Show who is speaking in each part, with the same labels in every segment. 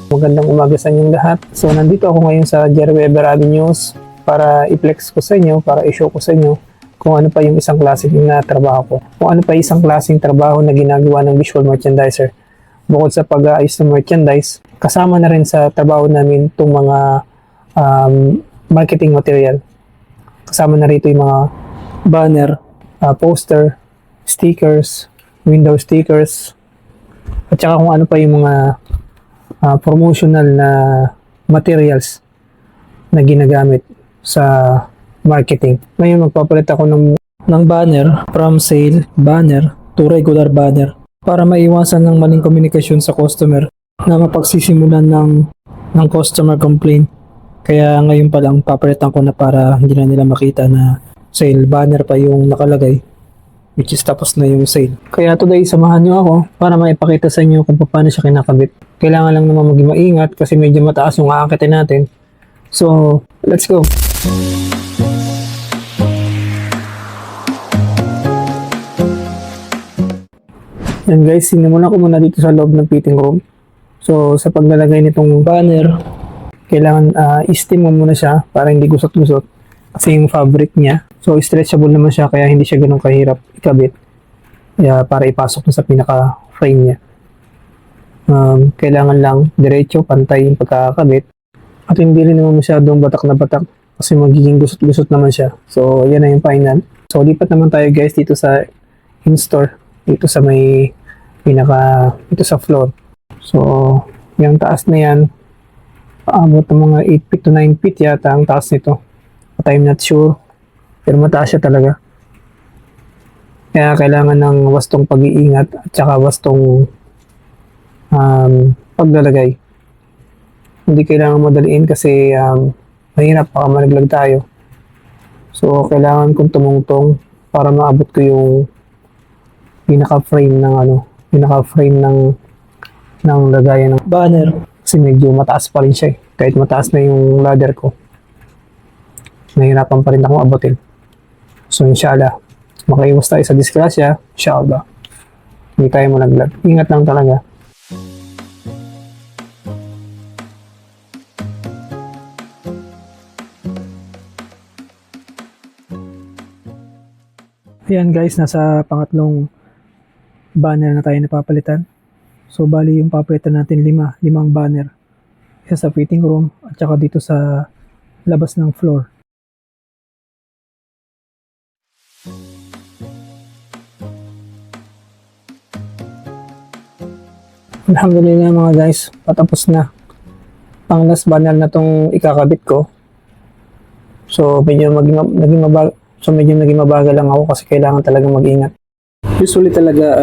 Speaker 1: Magandang umaga sa inyong lahat. So nandito ako ngayon sa Jerry Weber Avenues para i-flex ko sa inyo, para i-show ko sa inyo kung ano pa yung isang klaseng na trabaho ko. Kung ano pa isang klaseng trabaho na ginagawa ng visual merchandiser. Bukod sa pag-aayos ng merchandise, kasama na rin sa trabaho namin itong mga marketing material. Kasama na rito yung mga banner, poster, stickers, window stickers, at saka kung ano pa yung mga promotional na materials na ginagamit sa marketing. Ngayon magpapalit ako ng banner from sale banner to regular banner para maiwasan ng maling komunikasyon sa customer na mapagsisimulan ng customer complaint. Kaya ngayon pa lang papalitan ko na para hindi na nila makita na sale banner pa yung nakalagay, which is tapos na yung sale. Kaya today samahan nyo ako para maipakita sa inyo kung paano siya kinakabit. Kailangan lang naman maging maingat kasi medyo mataas yung aakitin natin. So, let's go! Yan guys, sinimulan ko muna dito sa loob ng fitting room. So, sa paglalagay nitong banner, kailangan i-steam mo muna siya para hindi gusot-gusot kasi yung fabric niya. So, stretchable naman siya kaya hindi siya ganun kahirap ikabit. Kaya para ipasok na sa pinaka-frame niya. Kailangan lang diretso, pantay yung pagkakabit. At hindi rin naman masyadong batak na batak kasi magiging gusot-gusot naman siya. So, yan na yung final. So, lipat naman tayo guys dito sa in-store. Dito sa may dito sa floor. So, yung taas na yan, paabot ng mga 8 feet to 9 feet yata ang taas nito. But I'm not sure. Pero mataas siya talaga. Kaya kailangan ng wastong pag-iingat at saka wastong paglalagay. Hindi kailangan madaliin kasi mahirap baka malaglag tayo. So, kailangan kong tumungtong para maabot ko yung pinaka-frame ng lagayan ng banner kasi medyo mataas pa rin siya kahit mataas na yung ladder ko, nahihirapan pa rin akong abutin. So inshallah makaiwas tayo sa disgrasya, inshallah hindi tayo malaglag, ingat lang talaga. Ayan guys, nasa pangatlong banner na tayo napapalitan. So bali yung papalitan natin limang banner. Isa sa fitting room at saka dito sa labas ng floor. Alhamdulillah mga guys, patapos na. Pang last banner na tong ikakabit ko. So medyo naging mabagal lang ako kasi kailangan talagang mag-ingat. Usually talaga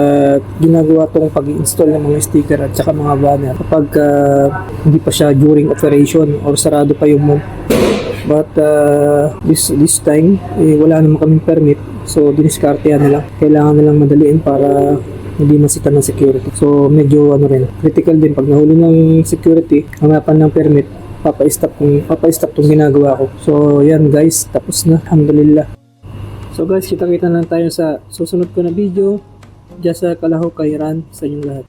Speaker 1: ginagawa tong pag-install ng mga sticker at saka mga banner kapag hindi pa siya during operation or sarado pa yung mall. But this time wala naman kaming permit, so diniskartehan na lang. Kailangan na lang madaliin para hindi masita ng security. So medyo critical din pag nahuli ng security, hanapan ng permit, papa-stop tong ginagawa ko. So yan guys, tapos na, alhamdulillah. So guys, kita-kita lang tayo sa susunod ko na video. Diyan sa Kalahaw, Kairan sa inyong lahat.